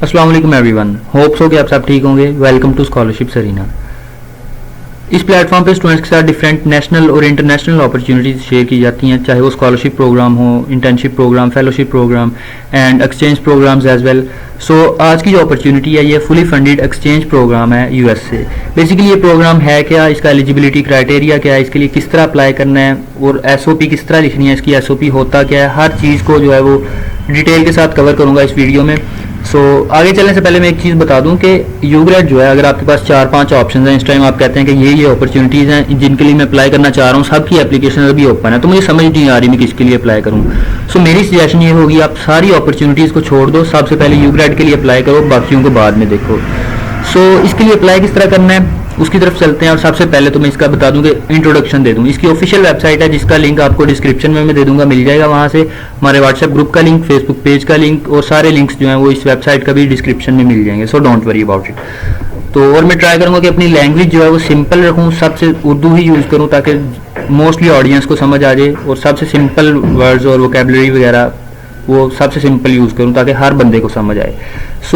अस्सलाम वालेकुम everyone, hopes हो कि आप सब ठीक होंगे। Welcome to scholarship Sarina. इस प्लेटफॉर्म पे स्टूडेंट्स के साथ डिफरेंट नेशनल और इंटरनेशनल अपॉर्चुनिटीज शेयर की जाती हैं, चाहे वो स्कॉलरशिप प्रोग्राम हो, internship program, fellowship program and exchange programs as well. So आज की जो अपॉर्चुनिटी है ये फुली फंडेड एक्सचेंज प्रोग्राम है यूएस से। बेसिकली ये प्रोग्राम है क्या, इसका एलिजिबिलिटी क्राइटेरिया क्या है, इसके लिए किस तरह अप्लाई करना है और एसओपी किस तरह लिखनी है, इसकी एसओपी होता क्या है, हर चीज़ को जो है वो डिटेल के साथ कवर करूँगा इस वीडियो में। आगे चलने से पहले मैं एक चीज़ बता दूं कि यूग्रेड जो है, अगर आपके पास 4-5 ऑप्शन हैं इस टाइम, आप कहते हैं कि ये अपॉर्चुनिटीज़ हैं जिनके लिए मैं अप्लाई करना चाह रहा हूँ, सबकी एप्लीकेशन अभी ओपन है, तो मुझे समझ नहीं आ रही मैं किसके लिए अप्लाई करूँ। मेरी सजेशन ये होगी, आप सारी अपॉर्चुनिटीज़ को छोड़ दो, सबसे पहले यूग्रेड के लिए अप्लाई करो, बाकियों को बाद में देखो। इसके लिए अप्लाई किस तरह करना है उसकी तरफ चलते हैं। और सबसे पहले तो मैं इसका बता दूं कि इंट्रोडक्शन दे दूं। इसकी ऑफिशियल वेबसाइट है जिसका लिंक आपको डिस्क्रिप्शन में मैं दे दूंगा, मिल जाएगा वहां से। हमारे व्हाट्सएप ग्रुप का लिंक, फेसबुक पेज का लिंक और सारे लिंक्स जो हैं वो इस वेबसाइट का भी डिस्क्रिप्शन में मिल जाएंगे, so don't worry about it. और मैं ट्राई करूंगा कि अपनी लैंग्वेज जो है वो सिंपल रखूँ, सबसे उर्दू ही यूज़ करूँ ताकि मोस्टली ऑडियंस को समझ आ जाए, और सबसे सिंपल वर्ड्स और वोकेबलरी वगैरह वो सबसे सिंपल यूज़ करूँ ताकि हर बंदे को समझ आए।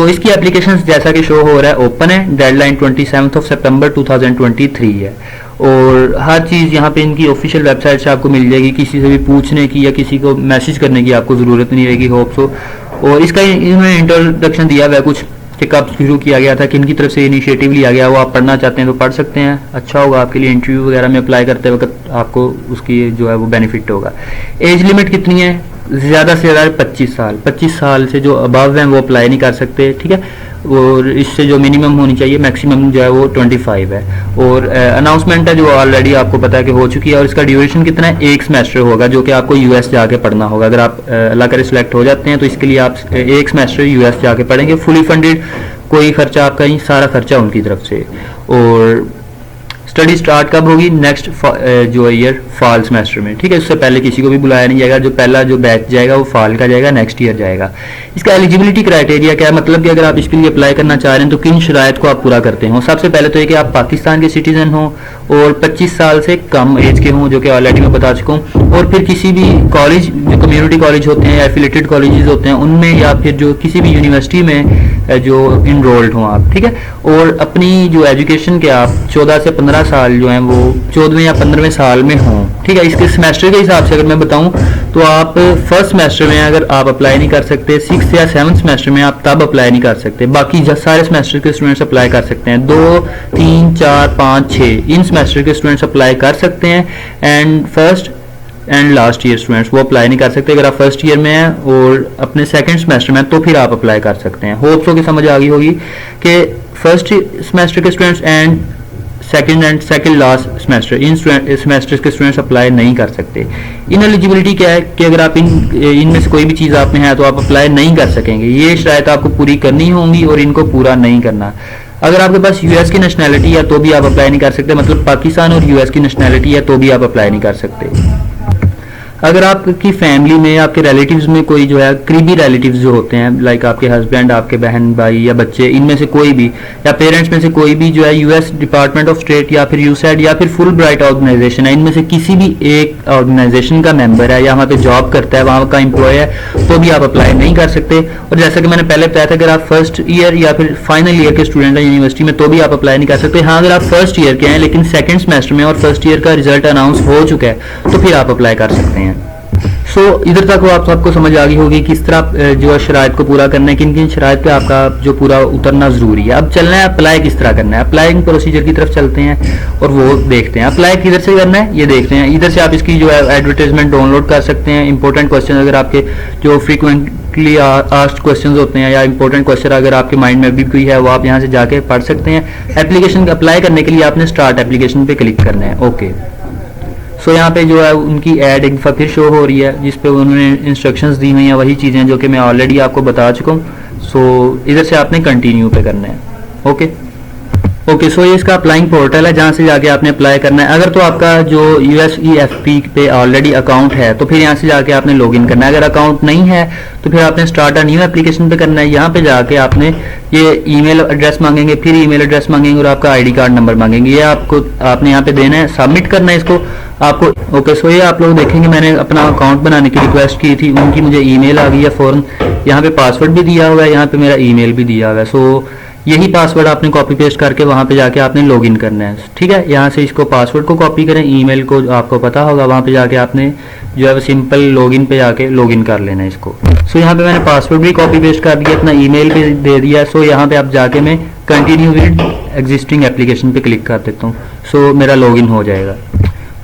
इसकी एप्लीकेशंस जैसा कि शो हो रहा है ओपन है, डेडलाइन 27 सितंबर 2023 है, और हर चीज़ यहाँ पे इनकी ऑफिशियल वेबसाइट से आपको मिल जाएगी। किसी से भी पूछने की या किसी को मैसेज करने की आपको ज़रूरत नहीं रहेगी, होप सो। और इसका इन्होंने इंट्रोडक्शन दिया हुआ है कुछ कि कब शुरू किया गया था, किन की तरफ से इनिशिएटिव लिया गया, वो आप पढ़ना चाहते हैं तो पढ़ सकते हैं, अच्छा होगा आपके लिए। इंटरव्यू वगैरह में अप्लाई करते वक्त आपको उसकी जो है वो बेनिफिट होगा। एज लिमिट कितनी है? ज़्यादा से ज़्यादा 25 साल। 25 साल से जो अबव हैं वो अप्लाई नहीं कर सकते, ठीक है। और इससे जो मिनिमम होनी चाहिए, मैक्सिमम जो है वो 25 है। और अनाउंसमेंट है जो ऑलरेडी आपको पता है कि हो चुकी है। और इसका ड्यूरेशन कितना है? 1 सेमेस्टर होगा, जो कि आपको यूएस जाके पढ़ना होगा। अगर आप अल्लाह करे सिलेक्ट हो जाते हैं तो इसके लिए आप 1 सेमेस्टर यूएस जाके पढ़ेंगे, फुली फंडेड, कोई खर्चा आपका नहीं, सारा खर्चा उनकी तरफ से। और स्टडी स्टार्ट कब होगी? नेक्स्ट जो ईयर फॉल सेमेस्टर में, ठीक है। उससे पहले किसी को भी बुलाया नहीं जाएगा, जो पहला जो बैच जाएगा वो फॉल का जाएगा, नेक्स्ट ईयर जाएगा। इसका एलिजिबिलिटी क्राइटेरिया क्या है, मतलब कि अगर आप इसके लिए अप्लाई करना चाह रहे हैं तो किन शराइत को आप पूरा करते हो। सबसे पहले तो ये कि आप पाकिस्तान के सिटीजन हो और 25 साल से कम एज के हों, जो कि ऑलरेडी मैं बता चुका हूँ। और फिर किसी भी कॉलेज, जो कम्युनिटी कॉलेज होते हैं या एफिलेटेड कॉलेजेस होते हैं उनमें, या फिर जो किसी भी यूनिवर्सिटी में जो इनरोल्ड हों आप, ठीक है। और अपनी जो एजुकेशन के आप 14 से 15 साल जो हैं वो 14वें या 15वें साल में हों, ठीक है। इसके सेमेस्टर के हिसाब से अगर मैं बताऊं तो आप फर्स्ट सेमेस्टर में अगर आप अप्लाई नहीं कर सकते, 6th या 7th सेमेस्टर में आप तब अप्लाई नहीं कर सकते। बाकी सारे सेमेस्टर के स्टूडेंट्स अप्लाई कर सकते हैं। 2, 3, 4, 5, 6 इन सेमेस्टर के स्टूडेंट्स अप्लाई कर सकते हैं। And first and last year students वो अप्लाई नहीं कर सकते। अगर आप फर्स्ट ईयर में हैं और अपने सेकंड सेमेस्टर में तो फिर आप अप्लाई कर सकते हैं। होप्स हो कि समझ आ गई होगी कि फर्स्ट सेमेस्टर के students and second last semester, in semesters के स्टूडेंट्स अप्लाई नहीं कर सकते। इन एलिजिबिलिटी क्या है कि अगर आप इनमें से कोई भी चीज़ आप में है तो आप अप्लाई नहीं कर सकेंगे। ये शराइत आपको पूरी करनी होंगी और इनको पूरा नहीं करना। अगर आपके पास यूएस की नेशनैलिटी है तो भी आप अप्लाई नहीं कर सकते, मतलब पाकिस्तान और यूएस की नेशनैलिटी है तो भी आप अप्लाई नहीं कर सकते। अगर आपकी फैमिली में, आपके रिलेटिव्स में कोई जो है करीबी रिलेटिव्स जो होते हैं, लाइक आपके हस्बैंड, आपके बहन भाई या बच्चे, इनमें से कोई भी, या पेरेंट्स में से कोई भी जो है यूएस डिपार्टमेंट ऑफ स्टेट या फिर यूसैड या फिर फुल ब्राइट ऑर्गेनाइजेशन है, इनमें से किसी भी एक ऑर्गेनाइजेशन का मेंबर है या वहाँ पे जॉब करता है, वहाँ का एम्प्लॉय है, तो भी आप अप्लाई नहीं कर सकते। और जैसा कि मैंने पहले बताया था, अगर आप फर्स्ट ईयर या फिर फाइनल ईयर के स्टूडेंट हैं यूनिवर्सिटी में तो भी आप अप्लाई नहीं कर सकते। हाँ, अगर आप फर्स्ट ईयर के हैं लेकिन सेकेंड सेमेस्टर में और फर्स्ट ईयर का रिजल्ट अनाउंस हो चुका है तो फिर आप अप्लाई कर सकते हैं। इधर तक वो आप सबको समझ आ गई होगी किस तरह जो है शराइत को पूरा करना है, किन किन शराइत पे आपका जो पूरा उतरना जरूरी है। अब चलना है अप्लाई किस तरह करना है। अप्लाइंग प्रोसीजर की तरफ चलते हैं और वो देखते हैं अप्लाई किधर से करना है, ये देखते हैं। इधर से आप इसकी जो है एडवर्टाइजमेंट डाउनलोड कर सकते हैं। इंपॉर्टेंट क्वेश्चन अगर आपके जो फ्रीक्वेंटली आस्क्ड क्वेश्चंस होते हैं या इंपॉर्टेंट क्वेश्चन अगर आपके माइंड में भी कोई है वो आप यहाँ से जाके पढ़ सकते हैं। एप्लीकेशन अप्लाई करने के लिए आपने स्टार्ट एप्लीकेशन पे क्लिक करना है, ओके। यहाँ पे जो है उनकी ऐड एक दफ़ा फिर शो हो रही है जिस पे उन्होंने इंस्ट्रक्शंस दी हुई हैं, वही चीज़ें जो कि मैं ऑलरेडी आपको बता चुका हूँ। इधर से आपने कंटिन्यू पे करना है, ओके। ये इसका अप्लाइंग पोर्टल है जहाँ से जाके आपने अप्लाई करना है। अगर तो आपका जो USEFP पे ऑलरेडी अकाउंट है तो फिर यहाँ से जाके आपने लॉगिन करना है। अगर अकाउंट नहीं है तो फिर आपने स्टार्ट अ न्यू एप्लीकेशन पे करना है। यहाँ पे जाके आपने ये ईमेल एड्रेस मांगेंगे, फिर ईमेल एड्रेस मांगेंगे और आपका ID कार्ड नंबर मांगेंगे। ये आपने यहाँ पे देना है, सबमिट करना है इसको आपको, ओके। ये आप लोग देखेंगे मैंने अपना अकाउंट बनाने की रिक्वेस्ट की थी, उनकी मुझे ईमेल आ गई है फ़ौरन। यहाँ पे पासवर्ड भी दिया हुआ है, यहाँ पे मेरा ईमेल भी दिया हुआ है। सो यही पासवर्ड आपने कॉपी पेस्ट करके वहाँ पे जाके आपने लॉगिन करना है, ठीक है। यहाँ से इसको पासवर्ड को कॉपी करें, ईमेल को आपको पता होगा, वहाँ पे जाके आपने जो है वो सिंपल लॉगिन पे जाके लॉगिन कर लेना है इसको। सो यहाँ पे मैंने पासवर्ड भी कॉपी पेस्ट कर दिया, अपना ईमेल भी दे दिया। सो यहाँ पे आप जाके मैं कंटिन्यू विद एग्जिस्टिंग एप्लीकेशन पे क्लिक कर देता हूँ। सो मेरा लॉगिन हो जाएगा।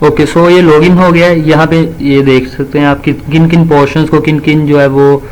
ओके, सो ये लॉगिन हो गया है। यहाँ पे ये देख सकते हैं आप किन किन पोर्शंस को, किन किन जो है वो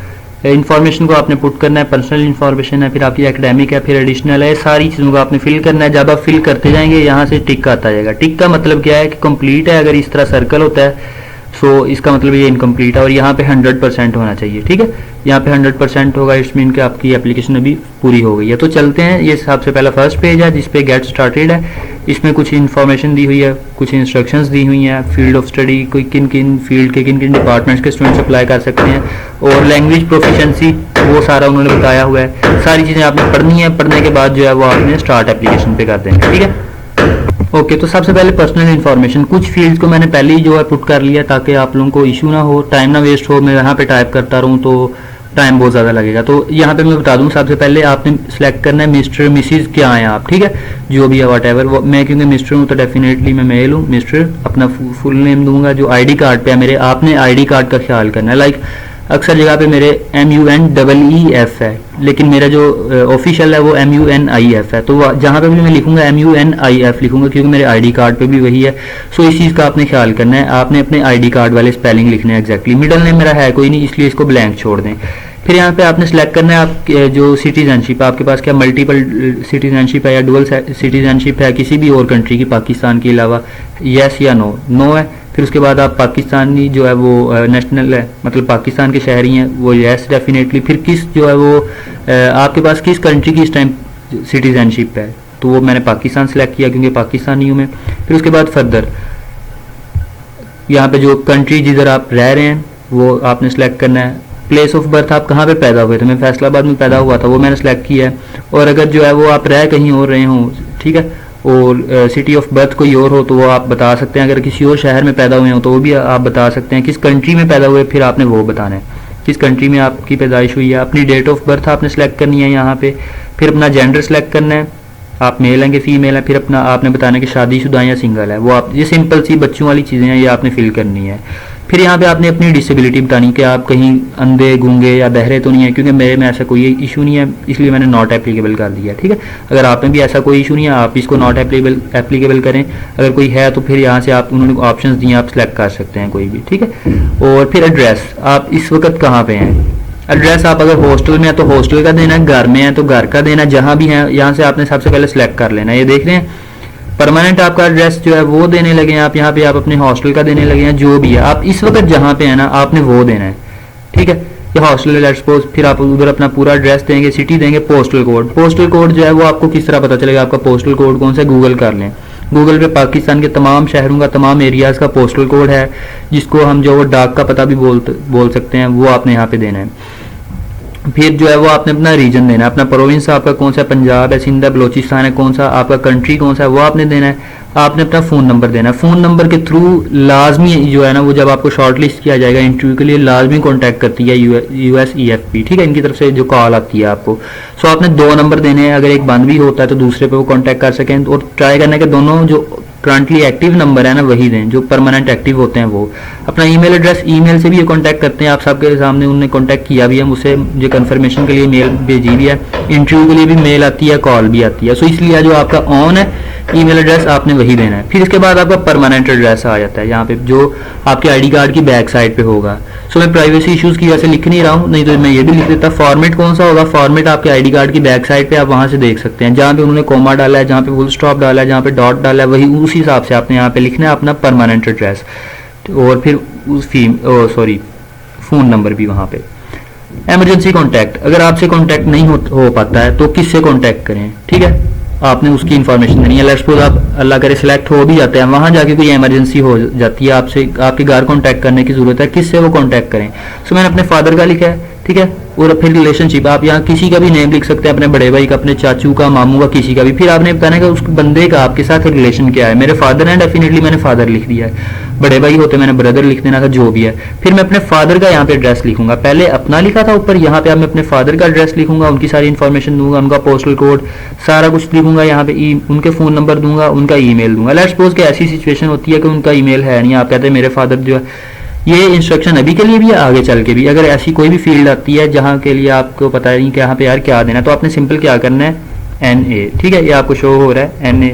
इन्फॉर्मेशन को आपने पुट करना है। पर्सनल इन्फॉर्मेशन है, फिर आपकी एकेडमिक है, फिर एडिशनल है, सारी चीज़ों को आपने फिल करना है। जब आप फिल करते जाएंगे यहाँ से टिक आता जाएगा। टिक का मतलब क्या है कि कंप्लीट है। अगर इस तरह सर्कल होता है सो इसका मतलब ये इनकम्प्लीट है, और यहाँ पे 100% होना चाहिए, ठीक है। यहाँ पे 100% होगा, इट्स मीन कि आपकी एप्लीकेशन अभी पूरी हो गई है। तो चलते हैं, ये सबसे पहला फर्स्ट पेज है जिसपे गेट स्टार्टेड है। इसमें कुछ इन्फॉर्मेशन दी हुई है, कुछ इंस्ट्रक्शंस दी हुई हैं, फील्ड ऑफ स्टडी, कोई किन किन फील्ड के किन किन डिपार्टमेंट्स के स्टूडेंट्स अप्लाई कर सकते हैं, और लैंग्वेज प्रोफिशिएंसी वो सारा उन्होंने बताया हुआ है। सारी चीज़ें आपने पढ़नी है, पढ़ने के बाद जो है वो आपने स्टार्ट एप्लीकेशन पे कर देना है, ठीक है। ओके, तो सबसे पहले पर्सनल इन्फॉर्मेशन, कुछ फील्ड को मैंने पहले ही जो है पुट कर लिया ताकि आप लोगों को इशू ना हो, टाइम ना वेस्ट हो। मैं यहाँ पे टाइप करता रहूँ तो टाइम बहुत ज़्यादा लगेगा। तो यहाँ पे मैं बता दूँ, सबसे पहले आपने सेलेक्ट करना है मिस्टर मिसिज क्या है आप, ठीक है, जो भी है वट एवर। मैं क्योंकि मिस्टर हूँ तो डेफिनेटली मैं मेल हूँ, मिस्टर। अपना फुल नेम दूंगा जो ID कार्ड पे है मेरे। आपने ID कार्ड का ख्याल करना है। लाइक अक्सर जगह पे मेरे MUNEEF है, लेकिन मेरा जो ऑफिशियल है वो MUNIF है। तो जहाँ पे भी मैं लिखूंगा MUNIF लिखूंगा, क्योंकि मेरे ID कार्ड पे भी वही है। सो इस चीज़ का आपने ख्याल करना है। आपने अपने ID कार्ड वाले स्पेलिंग लिखने हैं एग्जैक्टली। मिडल नेम मेरा है कोई नहीं, इसलिए इसको ब्लैंक छोड़ दें। फिर यहाँ पे आपने सेलेक्ट करना है आप जो सिटीजनशिप, आपके पास क्या मल्टीपल सिटीजनशिप है या डुअल सिटीजनशिप है किसी भी और कंट्री की पाकिस्तान के अलावा, यस या नो। नो है। फिर उसके बाद आप पाकिस्तानी जो है वो नेशनल है, मतलब पाकिस्तान के शहरी हैं, वो यस डेफिनेटली। फिर किस जो है वो आपके पास किस कंट्री की इस टाइम सिटीजनशिप है, तो वो मैंने पाकिस्तान सेलेक्ट किया क्योंकि पाकिस्तानी हूँ मैं। फिर उसके बाद फर्दर यहाँ पे जो कंट्री जिधर आप रह रहे हैं वो आपने सेलेक्ट करना है। प्लेस ऑफ बर्थ, आप कहाँ पे पैदा हुए थे। मैं फैसलाबाद में पैदा हुआ था, वो मैंने सेलेक्ट किया है। और अगर जो है वो आप रह कहीं और रहे हों, ठीक है, और सिटी ऑफ बर्थ कोई और हो तो वो आप बता सकते हैं। अगर किसी और शहर में पैदा हुए हो तो वो भी आप बता सकते हैं। किस कंट्री में पैदा हुए फिर आपने वो बताना है, किस कंट्री में आपकी पैदाइश हुई है। अपनी डेट ऑफ बर्थ आपने सेलेक्ट करनी है यहाँ पे। फिर अपना जेंडर सेलेक्ट करना है, आप मेल हैं कि फीमेल है। फिर अपना आपने बताना है कि शादीशुदा है या सिंगल है। वो आप, ये सिंपल सी बच्चों वाली चीज़ें हैं, ये आपने फिल करनी है। फिर यहाँ पे आपने अपनी डिसेबिलिटी बतानी कि आप कहीं अंधे गूंगे या बहरे तो नहीं है, क्योंकि मेरे में ऐसा कोई इशू नहीं है, इसलिए मैंने नॉट एप्लीकेबल कर दिया, ठीक है। अगर आप में भी ऐसा कोई इशू नहीं है, आप इसको नॉट एप्लीकेबल करें। अगर कोई है तो फिर यहाँ से आप, उन्होंने ऑप्शंस दिए, आप सेलेक्ट कर सकते हैं कोई भी, ठीक है। और फिर एड्रेस, आप इस वक्त कहाँ पे हैं। एड्रेस आप अगर हॉस्टल में है तो हॉस्टल का देना है, घर में है तो घर का देना, जहाँ भी है यहाँ से आपने सबसे पहले सेलेक्ट कर लेना है। ये देख रहे हैं परमानेंट आपका एड्रेस जो है वो देने लगे हैं आप, यहाँ पे आप अपने हॉस्टल का देने लगे हैं। जो भी है आप इस वक्त जहाँ पे है ना आपने वो देना है, ठीक है। ये हॉस्टल लेट्स सपोज, फिर आप उधर अपना पूरा एड्रेस देंगे, सिटी देंगे, पोस्टल कोड। पोस्टल कोड जो है वो आपको किस तरह पता चलेगा आपका पोस्टल कोड कौन सा, गूगल कर लें। गूगल पे पाकिस्तान के तमाम शहरों का, तमाम एरियाज़ का पोस्टल कोड है, जिसको हम जो वो डाक का पता भी बोल सकते हैं, वो आपने यहाँ पे देना है। फिर जो है वो आपने अपना रीजन देना है, अपना प्रोविंस आपका कौन सा, पंजाब है, सिंध है, बलोचिस्तान है, कौन सा आपका कंट्री कौन सा है वो आपने देना है। आपने अपना फ़ोन नंबर देना है। फ़ोन नंबर के थ्रू लाजमी जो है ना वो जब आपको शॉर्ट लिस्ट किया जाएगा इंटरव्यू के लिए, लाजमी कॉन्टैक्ट करती है USEFP, ठीक है, इनकी तरफ से जो कॉल आती है आपको। सो आपने 2 नंबर देने हैं, अगर एक बंद भी होता है तो दूसरे पे वो कॉन्टैक्ट कर सकें। और ट्राई करना है कि दोनों जो करंटली एक्टिव नंबर है ना वही दें, जो परमानेंट एक्टिव होते हैं वो। अपना ईमेल एड्रेस, ईमेल से भी ये कांटेक्ट करते हैं, आप सबके सामने उन्होंने कांटेक्ट किया भी है मुझसे, मुझे कंफर्मेशन के लिए मेल भेजी भी है, इंटरव्यू के लिए भी मेल आती है, कॉल भी आती है। सो इसलिए जो आपका ऑन है ईमेल एड्रेस आपने वही देना है। फिर इसके बाद आपका परमानेंट एड्रेस आ जाता है यहाँ पे, जो आपके ID कार्ड की बैक साइड पे होगा। सो मैं प्राइवेसी इश्यूज की वजह से लिख नहीं रहा हूँ, नहीं तो मैं ये भी लिख देता। फॉर्मेट कौन सा होगा, फॉर्मेट आपके ID कार्ड की बैक साइड पे आप वहाँ से देख सकते हैं, जहाँ पे उन्होंने कोमा डाला है, जहाँ पे फुल स्टॉप डाला है, जहाँ पे डॉट डाला है, वही उसी हिसाब से आपने यहाँ पे लिखना है अपना परमानेंट एड्रेस। और फिर उस फ़ोन नंबर भी वहाँ पे। एमरजेंसी कॉन्टैक्ट, अगर आपसे कॉन्टैक्ट नहीं हो पाता है तो किससे कॉन्टैक्ट करें, ठीक है, आपने उसकी इन्फॉर्मेशन देनी है। लेट्स सपोज आप अल्लाह करे सिलेक्ट हो भी जाते हैं, वहाँ जाके कोई इमरजेंसी हो जाती है, आपसे आपके घर कॉन्टैक्ट करने की ज़रूरत है, किससे वो कॉन्टैक्ट करें। सो मैंने अपने फादर का लिखा है, ठीक है। और फिर रिलेशनशिप, आप यहाँ किसी का भी नेम लिख सकते हैं, अपने बड़े भाई का, अपने चाचू का, मामू का, किसी का भी। फिर आपने बताना कि उस बंदे का आपके साथ रिलेशन क्या है। मेरे फादर हैं, डेफिनेटली मैंने फादर लिख दिया है। बड़े भाई होते मैंने ब्रदर लिख देना था, जो भी है। फिर मैं अपने फादर का यहाँ पे एड्रेस लिखूंगा, पहले अपना लिखा था ऊपर, यहाँ पे अब मैं अपने फादर का एड्रेस लिखूंगा, उनकी सारी इन्फॉर्मेशन दूंगा, उनका पोस्टल कोड सारा कुछ लिखूंगा यहाँ पे, उनके फ़ोन नंबर दूंगा, उनका ईमेल दूंगा। लेट्स सपोज कि ऐसी सिचुएशन होती है कि उनका ईमेल है नहीं, आप कहते हैं मेरे फादर जो है, ये इंस्ट्रक्शन अभी के लिए भी है, आगे चल के भी अगर ऐसी कोई भी फील्ड आती है जहाँ के लिए आपको पता नहीं कि यहाँ पे यार क्या देना है, तो आपने सिंपल क्या करना है, NA, ठीक है, ये आपको शो हो रहा है NA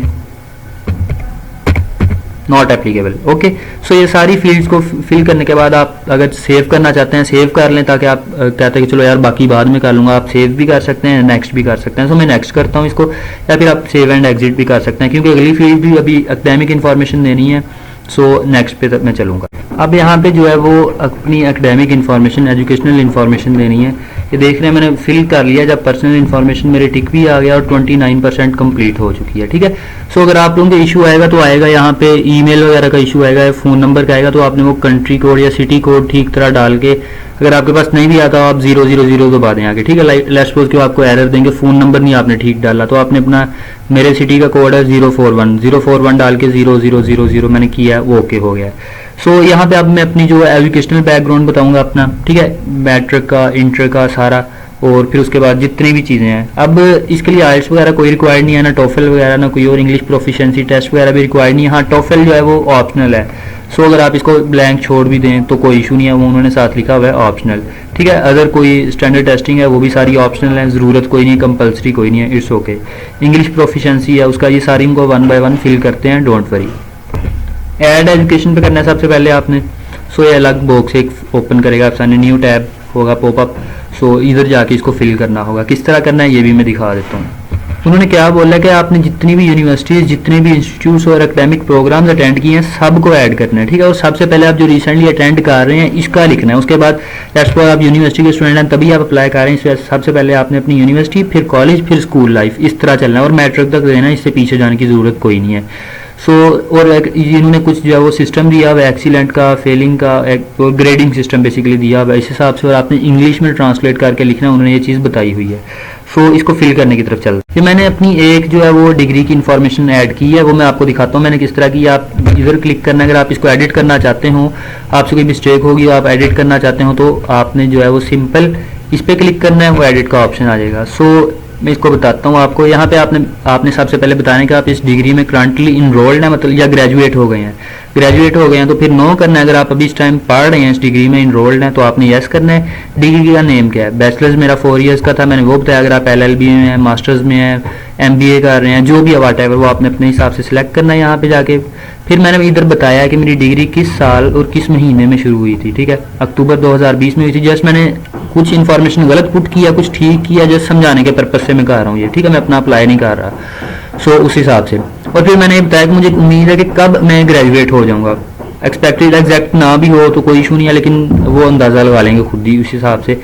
नॉट एप्लीकेबल। ओके, सो ये सारी फील्ड्स को फिल करने के बाद आप अगर सेव करना चाहते हैं सेव कर लें, ताकि आप कहते हैं कि चलो यार बाकी बाद में कर लूँगा, आप सेव भी कर सकते हैं, नेक्स्ट भी कर सकते हैं। सो मैं नेक्स्ट करता हूँ इसको, या फिर आप सेव एंड एग्जिट भी कर सकते हैं, क्योंकि अगली फील्ड भी अभी एकेडमिक इन्फॉर्मेशन देनी है। सो नेक्स्ट पे तक मैं चलूँगा। अब यहाँ पे जो है वो अपनी एकेडमिक इन्फॉर्मेशन, एजुकेशनल इन्फॉर्मेशन देनी है। ये देख रहे हैं मैंने फिल कर लिया, जब पर्सनल इन्फॉर्मेशन मेरे टिक भी आ गया और 29% कंप्लीट हो चुकी है, ठीक है। सो अगर आप लोगों के इशू आएगा तो आएगा यहाँ पे ईमेल वगैरह का इशू आएगा, फ़ोन नंबर का आएगा, तो आपने वो कंट्री कोड या सिटी कोड ठीक तरह डाल के, अगर आपके पास नहीं भी आता आप 000 दबा दें आगे, ठीक है। लेट्स सपोज कि आपको एरर देंगे, फ़ोन नंबर नहीं आपने ठीक डाला, तो आपने अपना, मेरे सिटी का कोड है 041 डाल के 0000 मैंने किया है, वो ओके हो गया। सो यहाँ पे अब मैं अपनी जो एजुकेशनल बैकग्राउंड बताऊंगा अपना, ठीक है, मैट्रिक का, इंटर का सारा, और फिर उसके बाद जितनी भी चीज़ें हैं। अब इसके लिए आइल्स वगैरह कोई रिक्वायर्ड नहीं है, ना टोफल वगैरह, ना कोई और इंग्लिश प्रोफिशिएंसी टेस्ट वगैरह भी रिक्वायर्ड नहीं है। हाँ, टोफल जो है वो ऑप्शनल है। सो अगर आप इसको ब्लैंक छोड़ भी दें तो कोई इशू नहीं है, वो उन्होंने साथ लिखा हुआ है ऑप्शनल, ठीक है। अगर कोई स्टैंडर्ड टेस्टिंग है वो भी सारी ऑप्शनल है, ज़रूरत कोई नहीं, कंपलसरी कोई नहीं है, इट्स ओके। इंग्लिश प्रोफिशिएंसी है उसका, ये सारी इनको 1 by 1 फिल करते हैं, डोंट वरी। ऐड एजुकेशन पे करना है सबसे पहले आपने। सो ये अलग बॉक्स एक ओपन करेगा आपके सामने, न्यू टैब होगा पॉपअप। सो इधर जाके इसको फिल करना होगा, किस तरह करना है ये भी मैं दिखा देता हूँ। उन्होंने क्या बोला है कि आपने जितनी भी यूनिवर्सिटीज़, जितने भी इंस्टीट्यूट्स और एकेडमिक प्रोग्राम्स अटेंड किए हैं सबको ऐड करना है, ठीक है। और सबसे पहले आप जो रिसेंटली अटेंड कर रहे हैं इसका लिखना है। उसके बाद लेट्स सपोज आप यूनिवर्सिटी के स्टूडेंट हैं तभी आप अप्लाई कर रहे हैं, सबसे पहले आपने अपनी यूनिवर्सिटी, फिर कॉलेज, फिर स्कूल लाइफ, इस तरह चलना है, और मैट्रिक तक देना है, इससे पीछे जाने की ज़रूरत कोई नहीं है। सो और इन्होंने कुछ जो है वो सिस्टम दिया हुआ है, एक्सीलेंट का, फेलिंग का, एक ग्रेडिंग सिस्टम बेसिकली दिया हुआ है, इस हिसाब से, और आपने इंग्लिश में ट्रांसलेट करके लिखना, उन्होंने ये चीज़ बताई हुई है। सो इसको फिल करने की तरफ चलते हैं। मैंने अपनी एक जो है वो डिग्री की इन्फॉर्मेशन ऐड की है, वो मैं आपको दिखाता हूँ मैंने किस तरह की। आप इधर क्लिक करना है, अगर आप इसको एडिट करना चाहते हो, आपसे कोई मिस्टेक होगी, आप एडिट करना चाहते हो, तो आपने जो है वो सिंपल इस पर क्लिक करना है, वो एडिट का ऑप्शन आ जाएगा। सो मैं इसको बताता हूँ आपको। यहाँ पे आपने सबसे पहले बताने कि आप इस डिग्री में करंटली इनरोल्ड है, मतलब या ग्रेजुएट हो गए हैं। ग्रेजुएट हो गए हैं तो फिर नो करना है। अगर आप अभी इस टाइम पढ़ रहे हैं, इस डिग्री में इनरोल्ड हैं, तो आपने यस करना है। डिग्री का नेम क्या है? बैचलर्स मेरा 4 इयर्स का था, मैंने वो बताया। अगर आप LLB में हैं, मास्टर्स में हैं, MBA कर रहे हैं, जो भी है वाट एवर, वो आपने अपने हिसाब से सिलेक्ट करना है यहाँ पे जाके। फिर मैंने इधर बताया कि मेरी डिग्री किस साल और किस महीने में शुरू हुई थी, ठीक है। अक्टूबर 2020 में हुई थी। जस्ट मैंने कुछ इन्फॉर्मेशन गलत पुट किया, कुछ ठीक किया, जस्ट समझाने के पर्पज से मैं कर रहा हूँ ये, ठीक है। मैं अपना अप्लाई नहीं कर रहा। सो उस हिसाब से। और फिर मैंने बताया कि मुझे उम्मीद है कि कब मैं ग्रेजुएट हो जाऊँगा। एक्सपेक्टेड एग्जैक्ट ना भी हो तो कोई इशू नहीं है, लेकिन वो अंदाज़ा लगा लेंगे खुद ही उस हिसाब से।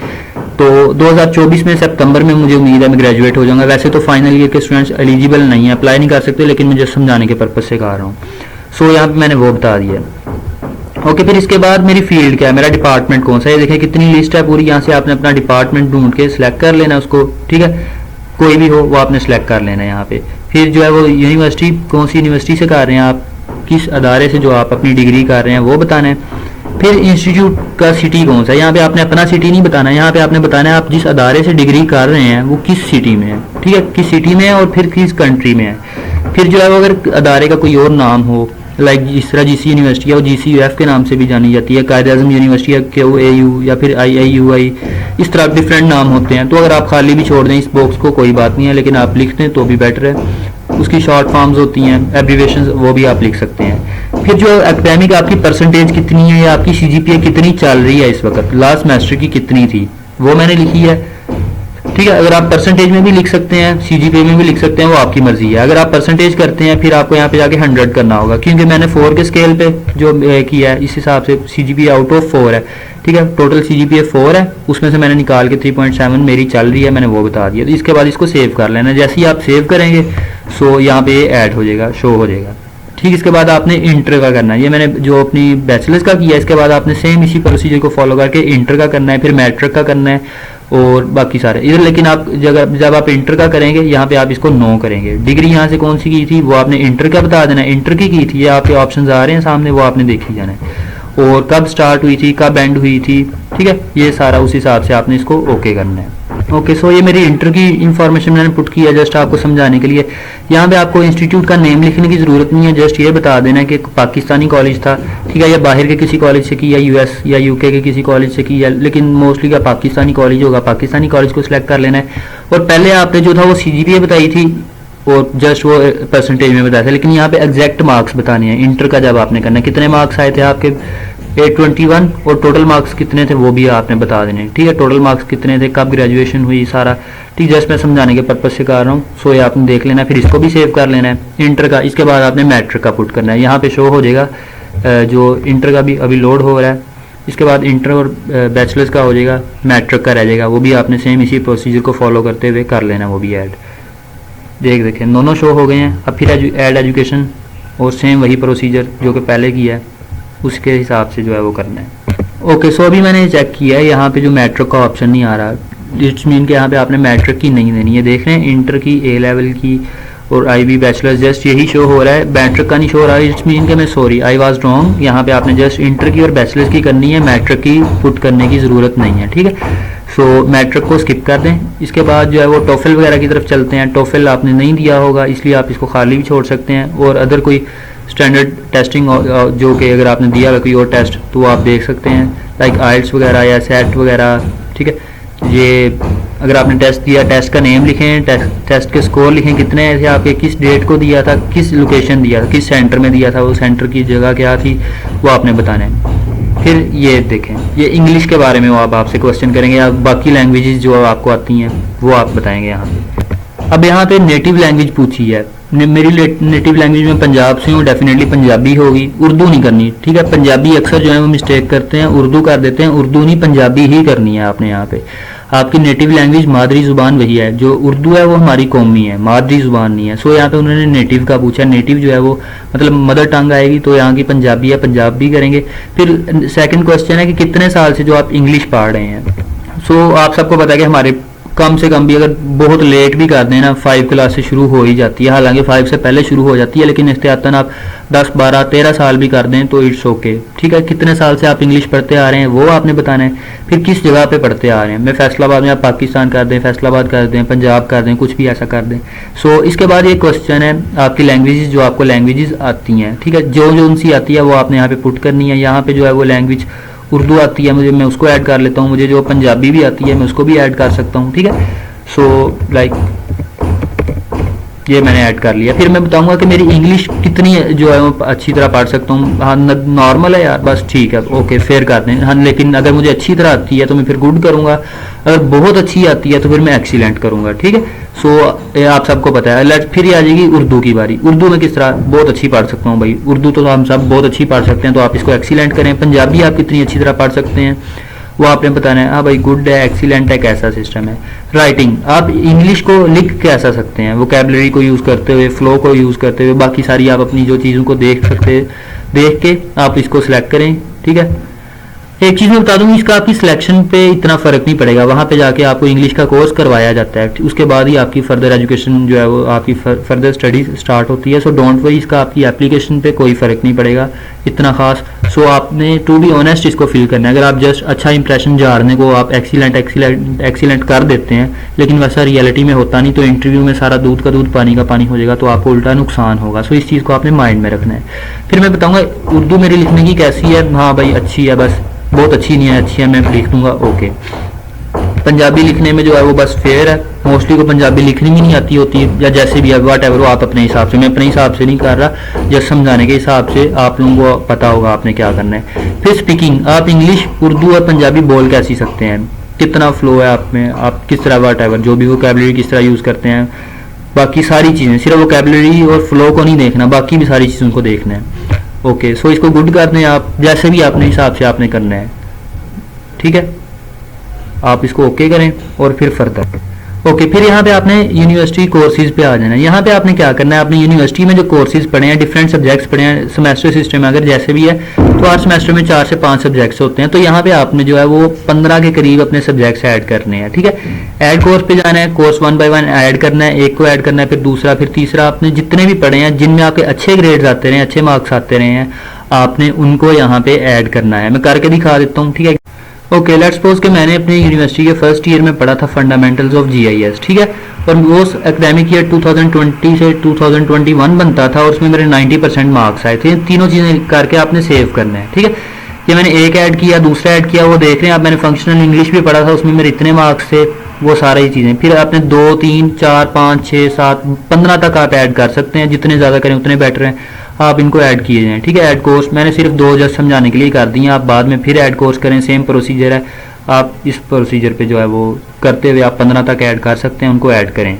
तो 2024 में सितंबर में मुझे उम्मीद है मैं ग्रेजुएट हो जाऊँगा। वैसे तो फाइनल ईयर के स्टूडेंट्स एलिजिबल नहीं है, अप्लाई नहीं कर सकते, लेकिन मुझे समझाने के पर्पज से कर रहा हूँ। सो यहाँ पे मैंने वो बता दिया। ओके, फिर इसके बाद मेरी फील्ड क्या है, मेरा डिपार्टमेंट कौन सा है। देखें कितनी लिस्ट है पूरी। यहाँ से आपने अपना डिपार्टमेंट ढूंढ के सिलेक्ट कर लेना उसको, ठीक है। कोई भी हो वो आपने सेलेक्ट कर लेना है यहाँ पे। फिर जो है वो यूनिवर्सिटी, कौन सी यूनिवर्सिटी से कर रहे हैं आप, किस अदारे से जो आप अपनी डिग्री कर रहे हैं वो बताना है। फिर इंस्टीट्यूट का सिटी कौन सा है। यहाँ पे आपने अपना सिटी नहीं बताना है, यहाँ पे आपने बताना है आप जिस अदारे से डिग्री कर रहे हैं वो किस सिटी में है, ठीक है, किस सिटी में है और फिर किस कंट्री में है। फिर जो है वो अगर अदारे का कोई और नाम हो, लाइक जिस तरह GC यूनिवर्सिटी है वो GCUF के नाम से भी जानी जाती है, कायद-ए-आज़म यूनिवर्सिटी है QAU या फिर IIUI, इस तरह डिफरेंट नाम होते हैं। तो अगर आप खाली भी छोड़ दें इस बॉक्स को कोई बात नहीं है, लेकिन आप लिख दें तो भी बेटर है। उसकी शॉर्ट फॉर्म्स होती हैं, एब्रीवेशंस, वो भी आप लिख सकते हैं। फिर जो एकेडमिक आपकी परसेंटेज कितनी है या आपकी CGPA कितनी चल रही है इस वक्त, लास्ट सेमेस्टर की कितनी थी, वो मैंने लिखी है, ठीक है। अगर आप परसेंटेज में भी लिख सकते हैं, CGPA में भी लिख सकते हैं, वो आपकी मर्जी है। अगर आप परसेंटेज करते हैं फिर आपको यहाँ पे जाके 100 करना होगा, क्योंकि मैंने 4 के स्केल पे जो किया है इस हिसाब से CGPA आउट ऑफ 4 है, ठीक है। टोटल CGPA 4 है, उसमें से मैंने निकाल के 3.7 मेरी चल रही है, मैंने वो बता दिया। तो इसके बाद इसको सेव कर लेना। जैसे ही आप सेव करेंगे सो यहाँ पे ऐड हो जाएगा, शो हो जाएगा, ठीक। इसके बाद आपने इंटर का करना है। ये मैंने जो अपनी बैचलर्स का किया, इसके बाद आपने सेम इसी प्रोसीजर को फॉलो करके इंटर का करना है, फिर मैट्रिक का करना है, और बाकी सारे इधर। लेकिन आप जब आप इंटर का करेंगे यहाँ पे आप इसको नो करेंगे। डिग्री यहाँ से कौन सी की थी वो आपने इंटर का बता देना है, इंटर की थी, ये आपके ऑप्शंस आ रहे हैं सामने, वो आपने देखी जाना है। और कब स्टार्ट हुई थी, कब एंड हुई थी, ठीक है, ये सारा उस हिसाब से आपने इसको ओके करना है। ओके, सो ये मेरी इंटर की इन्फॉर्मेशन मैंने पुट की है जस्ट आपको समझाने के लिए। यहाँ पे आपको इंस्टीट्यूट का नेम लिखने की ज़रूरत नहीं है, जस्ट ये बता देना है कि पाकिस्तानी कॉलेज था, ठीक है, या बाहर के किसी कॉलेज से की, या यूएस या यूके के किसी कॉलेज से की, या लेकिन मोस्टली का पाकिस्तानी कॉलेज होगा, पाकिस्तानी कॉलेज को सिलेक्ट कर लेना है। और पहले आपने जो था वो सीजीपीए बताई थी और जस्ट वो परसेंटेज में बताया था, लेकिन यहाँ पे एग्जैक्ट मार्क्स बताने हैं। इंटर का जब आपने करना है कितने मार्क्स आए थे आपके 821 और टोटल मार्क्स कितने थे वो भी आपने बता देने, ठीक है, टोटल मार्क्स कितने थे, कब ग्रेजुएशन हुई, सारा ठीक। जस्ट मैं समझाने के पर्पज से कर रहा हूँ। सो ये आपने देख लेना है, फिर इसको भी सेव कर लेना है इंटर का। इसके बाद आपने मैट्रिक का पुट करना है, यहाँ पे शो हो जाएगा जो इंटर का भी अभी लोड हो रहा है। इसके बाद इंटर और बैचलर्स का हो जाएगा, मैट्रिक का रह जाएगा, वो भी आपने सेम इसी प्रोसीजर को फॉलो करते हुए कर लेना, वो भी ऐड देखें दोनों शो हो गए हैं। अब फिर ऐड एजुकेशन और सेम वही प्रोसीजर जो कि पहले किया है उसके हिसाब से जो है वो करना है। ओके, सो अभी मैंने चेक किया है, यहाँ पे जो मैट्रिक का ऑप्शन नहीं आ रहा, इट्स मीन के यहाँ पे आपने मैट्रिक की नहीं देनी है। देख रहे हैं इंटर की, ए लेवल की और IB बैचलर्स जस्ट यही शो हो रहा है, मैट्रिक का नहीं शो हो रहा है। इट्स मीन के मैं सॉरी आई वाज रॉन्ग, यहाँ पे आपने जस्ट इंटर की और बैचलर्स की करनी है, मैट्रिक की पुट करने की ज़रूरत नहीं है, ठीक है। सो मैट्रिक को स्किप कर दें। इसके बाद जो है वो टोफल वगैरह की तरफ चलते हैं। टोफल आपने नहीं दिया होगा इसलिए आप इसको खाली भी छोड़ सकते हैं, और अदर कोई स्टैंडर्ड टेस्टिंग जो कि अगर आपने दिया हुआ कोई और टेस्ट तो वो आप देख सकते हैं, लाइक आइल्स वगैरह या सेट वगैरह, ठीक है। ये अगर आपने टेस्ट दिया, टेस्ट का नेम लिखें, टेस्ट के स्कोर लिखें, कितने थे आपके, किस डेट को दिया था, किस लोकेशन दिया था, किस सेंटर में दिया था, वो सेंटर की जगह क्या थी वो आपने बताना है। फिर ये देखें, ये इंग्लिश के बारे में वो आपसे क्वेश्चन करेंगे, या बाकी लैंग्वेजेस जो आपको आती हैं वो आप बताएंगे यहाँ पे। अब यहाँ पे नेटिव लैंग्वेज पूछी है, मेरी नेटिव लैंग्वेज में पंजाब से हूँ, डेफिनेटली पंजाबी होगी, उर्दू नहीं करनी, ठीक है। पंजाबी अक्सर जो है वो मिस्टेक करते हैं, उर्दू कर देते हैं, उर्दू नहीं पंजाबी ही करनी है आपने। यहाँ पे आपकी नेटिव लैंग्वेज मादरी ज़ुबान वही है, जो उर्दू है वो हमारी कौमी है, मादरी ज़ुबान नहीं है। सो यहाँ पे उन्होंने नेटिव का पूछा, नेटिव जो है वो मतलब मदर टंग आएगी, तो यहाँ की पंजाबी है, पंजाबी करेंगे। फिर सेकंड क्वेश्चन है कि कितने साल से जो आप इंग्लिश पढ़ रहे हैं। सो आप सबको पता है कि हमारे कम से कम भी अगर बहुत लेट भी कर दें ना, 5 क्लास से शुरू हो ही जाती है, हालांकि 5 से पहले शुरू हो जाती है, लेकिन एहतियातन आप 10, 12, 13 साल भी कर दें तो इट्स ओके, ठीक है। कितने साल से आप इंग्लिश पढ़ते आ रहे हैं वो आपने बताना है। फिर किस जगह पे पढ़ते आ रहे हैं, मैं फैसलाबाद में, आप पाकिस्तान कर दें, फैसलाबाद कर दें, पंजाब कर दें, कुछ भी ऐसा कर दें। सो इसके बाद ये क्वेश्चन है आपकी लैंग्वेजेस, जो आपको लैंग्वेजेस आती हैं, ठीक है, जो जो उनसी आती है वो आपने यहाँ पे पुट करनी है। यहाँ पे जो है वो लैंग्वेज उर्दू आती है मुझे, मैं उसको ऐड कर लेता हूँ, मुझे जो पंजाबी भी आती है मैं उसको भी ऐड कर सकता हूँ, ठीक है। सो लाइक ये मैंने ऐड कर लिया। फिर मैं बताऊंगा कि मेरी इंग्लिश कितनी जो है वो अच्छी तरह पढ़ सकता हूँ। हाँ नॉर्मल है यार, बस ठीक है, ओके फेयर कर दें। हाँ लेकिन अगर मुझे अच्छी तरह आती है तो मैं फिर गुड करूँगा, अगर बहुत अच्छी आती है तो फिर मैं एक्सीलेंट करूँगा, ठीक है। सो आप सबको पता है। फिर ये आ जाएगी उर्दू की बारी। उर्दू में किस तरह बहुत अच्छी पढ़ सकता हूँ भाई, उर्दू तो हम सब बहुत अच्छी पढ़ सकते हैं, तो आप इसको एक्सीलेंट करें। पंजाबी आप कितनी अच्छी तरह पढ़ सकते हैं वो आपने बताना है। हाँ भाई गुड है, एक्सीलेंट है, कैसा सिस्टम है। राइटिंग आप इंग्लिश को लिख कैसा सकते हैं, वोकैबुलरी को यूज़ करते हुए, फ्लो को यूज़ करते हुए, बाकी सारी आप अपनी जो चीज़ों को देख सकते, देख के आप इसको सिलेक्ट करें, ठीक है। एक चीज़ मैं बता दूं, इसका आपकी सिलेक्शन पे इतना फ़र्क नहीं पड़ेगा, वहाँ पे जाके आपको इंग्लिश का कोर्स करवाया जाता है, उसके बाद ही आपकी फर्दर एजुकेशन जो है वो आपकी फर्दर स्टडीज स्टार्ट होती है। सो डोंट वरी, इसका आपकी एप्लीकेशन पे कोई फ़र्क नहीं पड़ेगा इतना खास। सो आपने टू बी ऑनेस्ट इसको फिल करना है। अगर आप जस्ट अच्छा इंप्रेशन झाड़ने को आप एक्सीलेंट कर देते हैं, लेकिन वैसा रियलिटी में होता नहीं, तो इंटरव्यू में सारा दूध का दूध पानी का पानी हो जाएगा, तो आपको उल्टा नुकसान होगा। सो इस चीज़ को आपने माइंड में रखना है। फिर मैं बताऊँगा उर्दू मेरी लिखने की कैसी है। हाँ भाई अच्छी है, बस बहुत अच्छी नहीं है, अच्छी है, मैं लिख दूंगा ओके। पंजाबी लिखने में जो है वो बस फेयर है, मोस्टली को पंजाबी लिखनी भी नहीं आती होती है, या जैसे भी है वाट एवर, आप अपने हिसाब से, मैं अपने हिसाब से नहीं कर रहा, जस्ट समझाने के हिसाब से आप लोगों को पता होगा आपने क्या करना है। फिर स्पीकिंग, आप इंग्लिश, उर्दू और पंजाबी बोल कैसी सकते हैं, कितना फ्लो है आप में, आप किस तरह वाट एवर जो भी वोकैबुलरी किस तरह यूज़ करते हैं, बाकी सारी चीज़ें, सिर्फ वोकैबुलरी और फ्लो को नहीं देखना, बाकी भी सारी चीज़ों को देखना है। ओके सो इसको गुड कर दें आप, जैसे भी अपने हिसाब से आपने करना है, ठीक है। आप इसको ओके करें और फिर फर्दर ओके, फिर यहाँ पे आपने यूनिवर्सिटी कोर्सेज पे आ जाना है। यहाँ पे आपने क्या करना है, आपने यूनिवर्सिटी में जो कोर्सेज पढ़े हैं, डिफरेंट सब्जेक्ट्स पढ़े हैं, सेमेस्टर सिस्टम अगर जैसे भी है तो हर सेमेस्टर में 4 से 5 सब्जेक्ट्स होते हैं, तो यहाँ पे आपने जो है वो 15 के करीब अपने सब्जेक्ट्स ऐड करने हैं। ठीक है, ऐड कोर्स पे जाना है, कोर्स 1 बाय 1 ऐड करना है, एक को ऐड करना है, फिर दूसरा, फिर तीसरा। आपने जितने भी पढ़े हैं जिनमें आपके अच्छे ग्रेड्स आते रहे, अच्छे मार्क्स आते रहे हैं, आपने उनको यहाँ पे ऐड करना है। मैं करके दिखा देता हूँ। ठीक है, ओके, लेट्स सपोज कि मैंने अपनी यूनिवर्सिटी के फर्स्ट ईयर में पढ़ा था फंडामेंटल्स ऑफ जीआईएस। ठीक है, और वो एकेडमिक ईयर 2020 से 2021 बनता था और उसमें मेरे 90% मार्क्स आए थे। तीनों चीज़ें करके आपने सेव करना है। ठीक है, ये मैंने एक ऐड किया, दूसरा ऐड किया, वो देख रहे हैं आप, मैंने फंक्शनल इंग्लिश भी पढ़ा था, उसमें मेरे इतने मार्क्स थे, वो सारी चीज़ें। फिर आपने 2, 3, 4, 5, 6, 7, 15 तक आप ऐड कर सकते हैं, जितने ज़्यादा करें उतने बेटर हैं। आप इनको ऐड किए जाएँ। ठीक है, ऐड कोर्स मैंने सिर्फ 2 जस्ट समझाने के लिए कर दी हैं, आप बाद में फिर ऐड कोर्स करें, सेम प्रोसीजर है। आप इस प्रोसीजर पे जो है वो करते हुए आप 15 तक ऐड कर सकते हैं, उनको ऐड करें।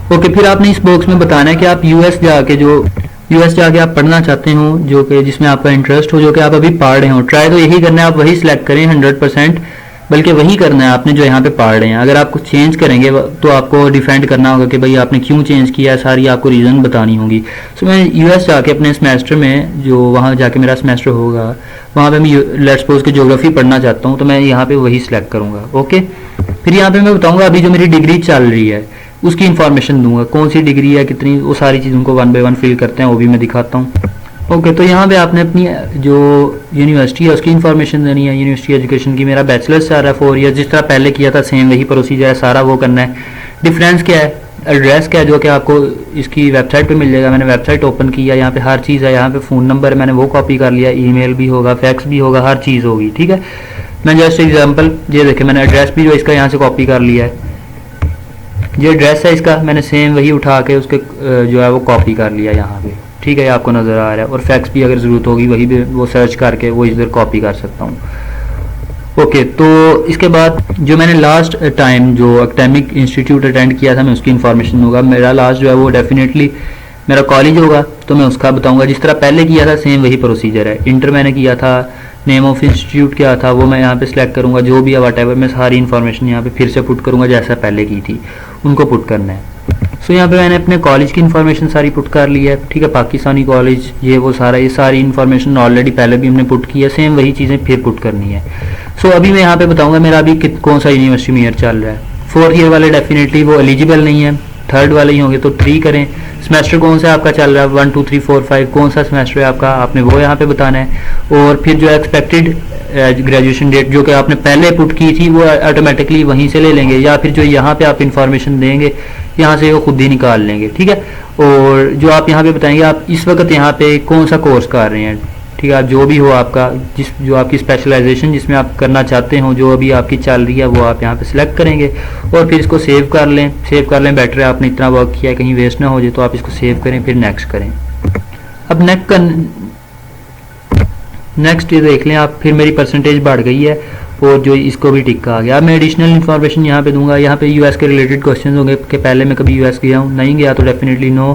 ओके, फिर आपने इस बॉक्स में बताना है कि आप यूएस जाके आप पढ़ना चाहते हो, जो कि जिसमें आपका इंटरेस्ट हो, जो कि आप अभी पढ़ रहे हो। ट्राई तो यही करना है, आप वही सिलेक्ट करें 100%, बल्कि वही करना है आपने जो यहाँ पे पढ़ रहे हैं। अगर आप कुछ चेंज करेंगे तो आपको डिफेंड करना होगा कि भाई आपने क्यों चेंज किया, सारी आपको रीज़न बतानी होगी। सो मैं यूएस जाके अपने सेमेस्टर में, जो वहाँ जाके मेरा सेमेस्टर होगा, वहाँ पे मैं लेट्स सपोज कि ज्योग्राफी पढ़ना चाहता हूँ, तो मैं यहाँ पे वही सिलेक्ट करूँगा। ओके, फिर यहाँ पे मैं बताऊँगा अभी जो मेरी डिग्री चल रही है उसकी इन्फॉर्मेशन दूंगा, कौन सी डिग्री है, कितनी, वो सारी चीज़ों को 1 बाय 1 फिल करते हैं, वो भी मैं दिखाता हूँ। ओके, तो यहाँ पे आपने अपनी जो यूनिवर्सिटी है उसकी इन्फॉर्मेशन देनी है, यूनिवर्सिटी एजुकेशन की। मेरा बैचलर्स चल रहा है 4 ईयर, जिस तरह पहले किया था सेम वही प्रोसीजर है, सारा वो करना है। डिफरेंस क्या है, एड्रेस क्या है, जो कि आपको इसकी वेबसाइट पे मिल जाएगा। मैंने वेबसाइट ओपन किया, यहाँ पे हर चीज़ है, यहाँ पे फ़ोन नंबर मैंने वो कॉपी कर लिया, ईमेल भी होगा, फैक्स भी होगा, हर चीज़ होगी। ठीक है, मैं जस्ट एग्जाम्पल ये देखे, मैंने एड्रेस भी जो इसका यहाँ से कॉपी कर लिया है। ये एड्रेस है इसका, मैंने सेम वही उठा के उसके जो है वो कॉपी कर लिया यहाँ पे। ठीक है, आपको नज़र आ रहा है, और फैक्स भी अगर ज़रूरत होगी वही भी वो सर्च करके वो इधर कॉपी कर सकता हूँ। ओके, तो इसके बाद जो मैंने लास्ट टाइम जो एकेडमिक इंस्टीट्यूट अटेंड किया था, मैं उसकी इन्फॉर्मेशन दूंगा। मेरा लास्ट जो है वो डेफिनेटली मेरा कॉलेज होगा, तो मैं उसका बताऊंगा। जिस तरह पहले किया था सेम वही प्रोसीजर है। इंटर मैंने किया था, नेम ऑफ इंस्टीट्यूट क्या था वो मैं यहाँ पे सिलेक्ट करूँगा, जो भी है वट मैं सारी इन्फॉर्मेशन यहाँ पे फिर से पुट करूँगा, जैसा पहले की थी उनको पुट करना है। सो यहाँ पे मैंने अपने कॉलेज की इन्फॉर्मेशन सारी पुट कर ली है। ठीक है, पाकिस्तानी कॉलेज, ये वो सारा, ये सारी इन्फॉर्मेशन ऑलरेडी पहले भी हमने पुट की है, सेम वही चीज़ें फिर पुट करनी है। सो अभी मैं यहाँ पे बताऊँगा मेरा अभी कौन सा यूनिवर्सिटी में ईयर चल रहा है। 4th ईयर वाले डेफिनेटली वो एलिजिबल नहीं है, 3rd वाले ही होंगे तो 3 करें। सेमेस्टर कौन सा आपका चल रहा है, 1 2 3 4 5 कौन सा सेमेस्टर है आपका, आपने वो यहाँ पे बताना है। और फिर जो एक्सपेक्टेड ग्रेजुएशन डेट जो कि आपने पहले पुट की थी वो ऑटोमेटिकली वहीं से ले लेंगे, या फिर जो यहाँ पे आप इन्फॉर्मेशन देंगे यहाँ से वो खुद ही निकाल लेंगे। ठीक है, और जो आप यहाँ पे बताएंगे आप इस वक्त यहाँ पे कौन सा कोर्स कर रहे हैं। ठीक है, जो भी हो आपका, जो आपकी स्पेशलाइजेशन जिसमें आप करना चाहते हो, जो अभी आपकी चल रही है, वो आप यहाँ पे सिलेक्ट करेंगे और फिर इसको सेव कर लें। बेटर है, आपने इतना वर्क किया है कहीं वेस्ट ना हो जाए, तो आप इसको सेव करें, फिर नेक्स्ट करें। अब नेक्स्ट ये देख लें आप, फिर मेरी परसेंटेज बढ़ गई है और जो इसको भी टिक आ गया। अब मैं एडिशनल इन्फॉर्मेशन यहाँ पे दूंगा। यहाँ पे यूएस के रिलेटेड क्वेश्चन होंगे कि पहले मैं कभी यूएस गया हूँ, नहीं गया तो डेफिनेटली नो,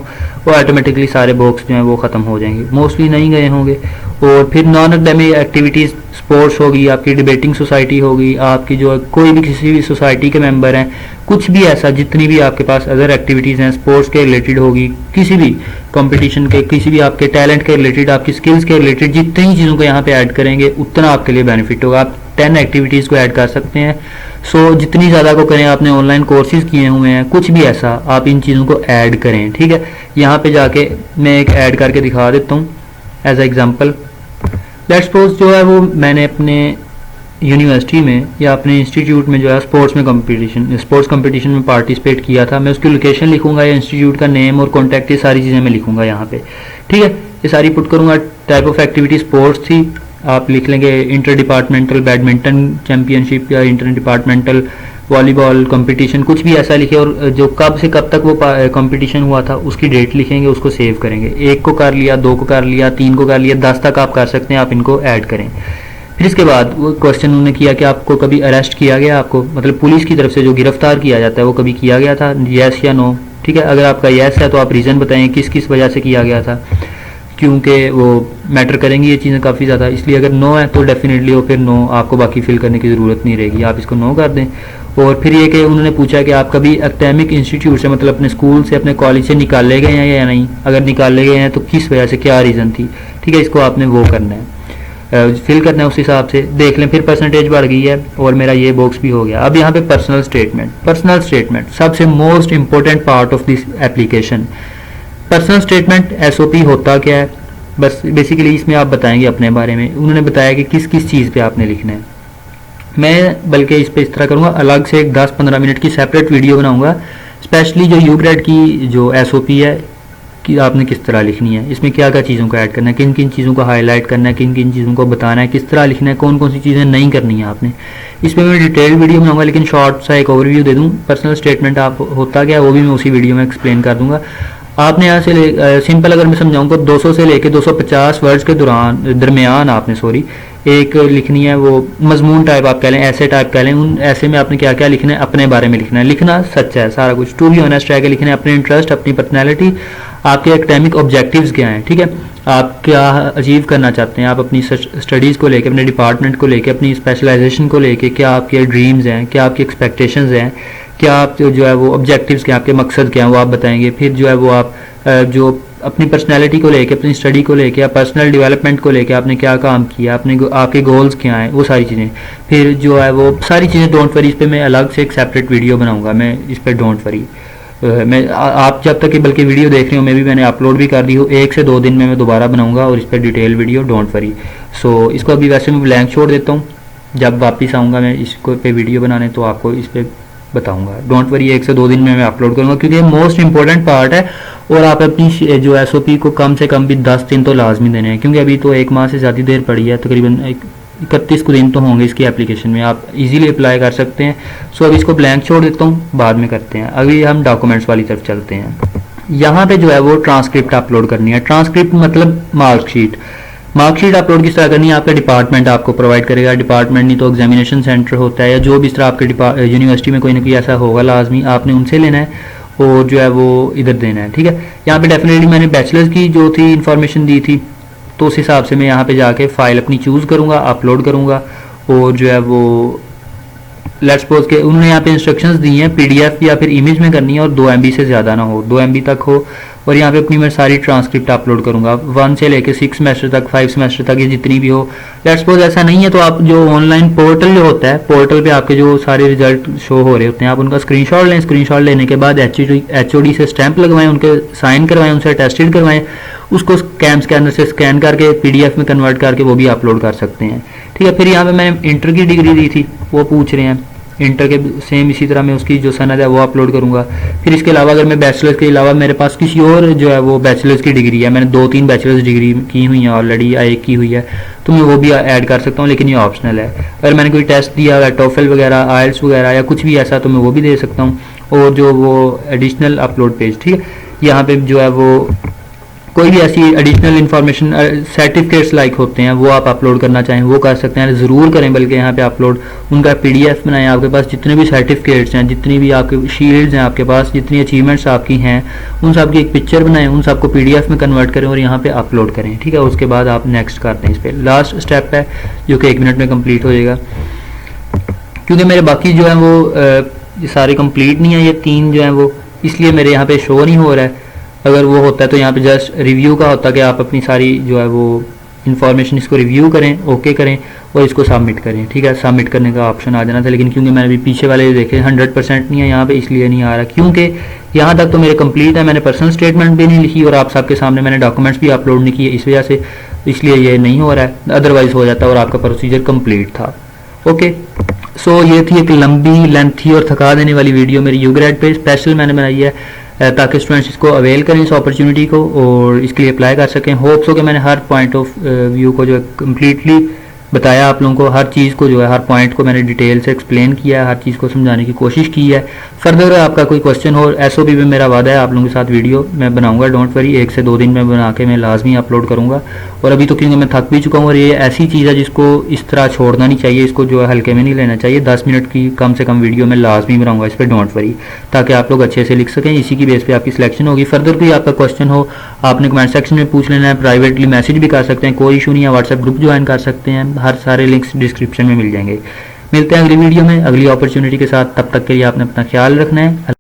वो ऑटोमेटिकली सारे बॉक्स जो हैं वो ख़त्म हो जाएंगे, मोस्टली नहीं गए होंगे। और फिर नॉन एकेडमिक एक्टिविटीज़, स्पोर्ट्स होगी, आपकी डिबेटिंग सोसाइटी होगी, आपकी जो कोई भी किसी भी सोसाइटी के मेंबर हैं, कुछ भी ऐसा, जितनी भी आपके पास अदर एक्टिविटीज़ हैं स्पोर्ट्स के रिलेटेड होगी, किसी भी कंपटीशन के, किसी भी आपके टैलेंट के रिलेटेड, आपकी स्किल्स के रिलेटेड, जितनी चीज़ों को यहाँ पे ऐड करेंगे उतना आपके लिए बेनिफिट होगा। आप 10 एक्टिविटीज़ को ऐड कर सकते हैं। सो जितनी ज़्यादा को करें, आपने ऑनलाइन कोर्सेज किए हुए हैं, कुछ भी ऐसा आप इन चीज़ों को ऐड करें। ठीक है, यहाँ पे जाके मैं एक ऐड करके दिखा देता हूँ एज एग्जाम्पल। लेट्स सपोज जो है वो मैंने अपने यूनिवर्सिटी में या अपने इंस्टीट्यूट में जो है स्पोर्ट्स कंपटीशन में पार्टिसिपेट किया था। मैं उसकी लोकेशन लिखूंगा या इंस्टीट्यूट का नेम और कॉन्टैक्ट, ये सारी चीज़ें मैं लिखूंगा यहाँ पे। ठीक है, ये सारी पुट करूँगा। टाइप ऑफ एक्टिविटी स्पोर्ट्स थी, आप लिख लेंगे इंटर डिपार्टमेंटल बैडमिंटन चैम्पियनशिप या इंटर डिपार्टमेंटल वॉलीबॉल कंपटीशन, कुछ भी ऐसा लिखे, और जो कब से कब तक वो कंपटीशन हुआ था उसकी डेट लिखेंगे, उसको सेव करेंगे। 1 को कर लिया, 2 को कर लिया, 3 को कर लिया, 10 तक आप कर सकते हैं, आप इनको ऐड करें। फिर इसके बाद वो क्वेश्चन उन्होंने किया कि आपको कभी अरेस्ट किया गया, आपको मतलब पुलिस की तरफ से जो गिरफ्तार किया जाता है वो कभी किया गया था, येस या नो। ठीक है, अगर आपका येस है तो आप रीज़न बताएं किस किस वजह से किया गया था, क्योंकि वो मैटर करेंगी ये चीज़ें काफ़ी ज़्यादा। इसलिए अगर नो है तो डेफिनेटली वो फिर नो, आपको बाकी फिल करने की ज़रूरत नहीं रहेगी, आप इसको नो कर दें। और फिर ये कि उन्होंने पूछा कि आप कभी एकेडमिक इंस्टीट्यूट से, मतलब अपने स्कूल से, अपने कॉलेज से निकाले गए हैं या नहीं, अगर निकाले गए हैं तो किस वजह से, क्या रीज़न थी, ठीक है। इसको आपने वो करना है, फिल करना है उस हिसाब से। देख लें फिर परसेंटेज बढ़ गई है और मेरा ये बॉक्स भी हो गया। अब यहाँ पे पर्सनल स्टेटमेंट, पर्सनल स्टेटमेंट सबसे most important part of this application. Personal statement SOP होता क्या है, बस बेसिकली इसमें आप बताएंगे अपने बारे में। उन्होंने बताया कि किस किस चीज़ पे आपने लिखना है। मैं बल्कि इस पे इस तरह करूँगा, अलग से एक 10-15 मिनट की सेपरेट वीडियो बनाऊँगा, स्पेशली जो यू ग्रेड की जो एसओपी है कि आपने किस तरह लिखनी है, इसमें क्या क्या चीज़ों को ऐड करना है, किन किन चीज़ों को हाईलाइट करना है, किन किन चीज़ों को बताना है, किस तरह लिखना है, कौन कौन सी चीज़ें नहीं करनी है आपने। इस पर मैं डिटेल वीडियो बनाऊंगा, लेकिन शॉर्ट सा एक ओवरव्यू दे दूं। पर्सनल स्टेटमेंट आप होता क्या है वो भी मैं उसी वीडियो में एक्सप्लेन कर दूंगा। आपने यहाँ से सिंपल अगर मैं समझाऊँ तो 200 से लेके 250 वर्ड्स के दरमियान आपने एक लिखनी है, वो मजमून टाइप आप कह लें, ऐसे टाइप कह लें। उन ऐसे में आपने क्या क्या लिखना है, अपने बारे में लिखना है, लिखना सच्चा है सारा कुछ, टू बी ऑनेस्ट रह के लिखना है, अपने इंटरेस्ट, अपनी पर्सनैलिटी, आपके एकेडमिक ऑब्जेक्टिव्स क्या हैं, ठीक है, आप क्या अचीव करना चाहते हैं, आप अपनी स्टडीज़ को लेके, अपने डिपार्टमेंट को लेके, अपनी स्पेशलाइजेशन को लेके क्या आपके ड्रीम्स हैं, क्या आपकी एक्सपेक्टेशंस हैं, क्या आप जो है वो ऑब्जेक्टिव्स क्या, आपके मकसद क्या हैं वो आप बताएंगे। फिर जो है वो आप जो अपनी पर्सनैलिटी को लेके, अपनी स्टडी को लेके, या पर्सनल डेवलपमेंट को लेके आपने क्या काम किया, आपके गोल्स क्या हैं, वो सारी चीज़ें। फिर जो है वो सारी चीज़ें, डोंट वरी, इस पर मैं अलग से एक सेपरेट वीडियो बनाऊंगा मैं इस पर, डोंट वरी। मैं आप जब तक कि बल्कि वीडियो देख रहे हो, मैं भी मैंने अपलोड भी कर दी हो, 1 से 2 दिन में मैं दोबारा बनाऊंगा और इस पर डिटेल वीडियो, डोंट वरी। सो इसको अभी वैसे मैं ब्लैंक छोड़ देता हूँ, जब वापस आऊँगा मैं इसको पे वीडियो बनाने तो आपको इस पर बताऊंगा, डोंट वरी। 1 से 2 दिन में मैं अपलोड करूँगा क्योंकि ये मोस्ट इंपॉर्टेंट पार्ट है। और आप अपनी जो एसओपी को कम से कम भी 10 दिन तो लाजमी देने हैं, क्योंकि अभी तो 1 माह से ज़्यादा देर पड़ी है, तकरीबन 31 को दिन तो होंगे इसकी एप्लीकेशन में, आप इजीली अप्लाई कर सकते हैं। सो अब इसको ब्लैंक छोड़ देता हूँ, बाद में करते हैं। अभी हम डॉक्यूमेंट्स वाली तरफ चलते हैं। यहाँ पे जो है वो ट्रांसक्रिप्ट अपलोड करनी है। ट्रांसक्रिप्ट मतलब मार्कशीट। मार्कशीट अपलोड किस तरह करनी है, आपका डिपार्टमेंट आपको प्रोवाइड करेगा। डिपार्टमेंट नहीं तो एग्जामिनेशन सेंटर होता है, या जो भी इस तरह आपके यूनिवर्सिटी में कोई ना कोई ऐसा होगा लाजमी, आपने उनसे लेना है और जो है वो इधर देना है, ठीक है। यहाँ पे डेफिनेटली मैंने बैचलर्स की जो थी इन्फॉर्मेशन दी थी, तो उस हिसाब से मैं यहाँ पे जाके फाइल अपनी चूज़ करूँगा, अपलोड करूँगा, और जो है वो लेट्स सपोज के उन्होंने यहाँ पे इंस्ट्रक्शंस दी हैं, पीडीएफ या फिर इमेज में करनी है और 2 MB से ज़्यादा ना हो, 2 MB तक हो। और यहाँ पे अपनी मैं सारी ट्रांसक्रिप्ट अपलोड करूँगा, 1 से लेके 6 सेमेस्टर तक, 5 सेमेस्टर तक, ये जितनी भी हो। लेट्स सपोज ऐसा नहीं है तो आप जो ऑनलाइन पोर्टल जो होता है, पोर्टल पे आपके जो सारे रिजल्ट शो हो रहे होते हैं, आप उनका स्क्रीनशॉट लें। स्क्रीनशॉट लेने के बाद HOD से स्टैंप लगवाएं, उनके साइन करवाएं, उनसे अटेस्टेड करवाएं, उसको कैम स्कैनर से स्कैन करके PDF में कन्वर्ट करके वो भी अपलोड कर सकते हैं, ठीक है। फिर यहाँ पे मैंने इंटर की डिग्री दी थी, वो पूछ रहे हैं, इंटर के सेम इसी तरह मैं उसकी जो सनद है वो अपलोड करूँगा। फिर इसके अलावा अगर मैं बैचलर्स के अलावा मेरे पास किसी और जो है वो बैचलर्स की डिग्री है, मैंने 2-3 बैचलर्स डिग्री की हुई हैं ऑलरेडी, या एक की हुई है, तो मैं वो भी ऐड कर सकता हूँ, लेकिन ये ऑप्शनल है। अगर मैंने कोई टेस्ट दिया है, टोफल वगैरह, IELTS वगैरह या कुछ भी ऐसा, तो मैं वो भी दे सकता हूँ। और जो वो एडिशनल अपलोड पेज, ठीक है, यहाँ पे जो है वो कोई भी ऐसी एडिशनल इन्फॉर्मेशन, सर्टिफिकेट्स लाइक होते हैं, वो आप अपलोड करना चाहें वो कर सकते हैं, ज़रूर करें। बल्कि यहाँ पे अपलोड उनका PDF बनाएं, आपके पास जितने भी सर्टिफिकेट्स हैं, जितनी भी आपके शील्ड्स हैं, आपके पास जितनी अचीवमेंट्स आपकी हैं, उन सब की एक पिक्चर बनाएं, उन सबको PDF में कन्वर्ट करें और यहाँ पे अपलोड करें, ठीक है। उसके बाद आप नेक्स्ट करते हैं। इस पर लास्ट स्टेप है जो कि 1 मिनट में कम्प्लीट हो जाएगा, क्योंकि मेरे बाकी जो है वो सारे कंप्लीट नहीं है, ये 3 जो हैं वो, इसलिए मेरे यहाँ पे शो नहीं हो रहा है। अगर वो होता है तो यहाँ पे जस्ट रिव्यू का होता कि आप अपनी सारी जो है वो इन्फॉर्मेशन इसको रिव्यू करें, ओके करें और इसको सबमिट करें, ठीक है। सबमिट करने का ऑप्शन आ जाना था, लेकिन क्योंकि मैंने अभी पीछे वाले देखे 100% नहीं है यहाँ पे, इसलिए नहीं आ रहा। क्योंकि यहाँ तक तो मेरे कंप्लीट है, मैंने पर्सनल स्टेटमेंट भी नहीं लिखी और आप सबके सामने मैंने डॉक्यूमेंट्स भी अपलोड नहीं किए, इस वजह से, इसलिए ये नहीं हो रहा है। अदरवाइज हो जाता और आपका प्रोसीजर कंप्लीट था। ओके, सो ये थी एक लंबी, लेंथी और थका देने वाली वीडियो मेरी यू ग्रेड पे स्पेशल मैंने बनाई है, ताकि स्टूडेंट्स इसको अवेल करें इस अपॉर्चुनिटी को और इसके लिए अप्लाई कर सकें। होप्स हो कि मैंने हर पॉइंट ऑफ व्यू को जो है कम्प्लीटली बताया आप लोगों को, हर चीज़ को जो है, हर पॉइंट को मैंने डिटेल से एक्सप्लेन किया है, हर चीज़ को समझाने की कोशिश की है। फर्दर आपका कोई क्वेश्चन हो, एसओपी में मेरा वादा है आप लोगों के साथ वीडियो मैं बनाऊंगा, डोंट वरी, 1 से 2 दिन में बना के मैं लाजमी अपलोड करूंगा। और अभी तो क्योंकि मैं थक भी चुका हूँ और ये ऐसी चीज़ है जिसको इस तरह छोड़ना नहीं चाहिए, इसको जो है हल्के में नहीं लेना चाहिए। 10 मिनट की कम से कम वीडियो मैं लाजमी बनाऊंगा इस पर, डोंट वरी, ताकि आप लोग अच्छे से लिख सकें। इसी की बेस पे आपकी सिलेक्शन होगी। फर्दर कोई आपका क्वेश्चन हो आपने कमेंट सेक्शन में पूछ लेना है, प्राइवेटली मैसेज भी कर सकते हैं, कोई इशू नहीं है, व्हाट्सएप ग्रुप ज्वाइन कर सकते हैं, हर सारे लिंक्स डिस्क्रिप्शन में मिल जाएंगे। मिलते हैं अगली वीडियो में अगली अपॉर्चुनिटी के साथ, तब तक के लिए आपने अपना ख्याल रखना है।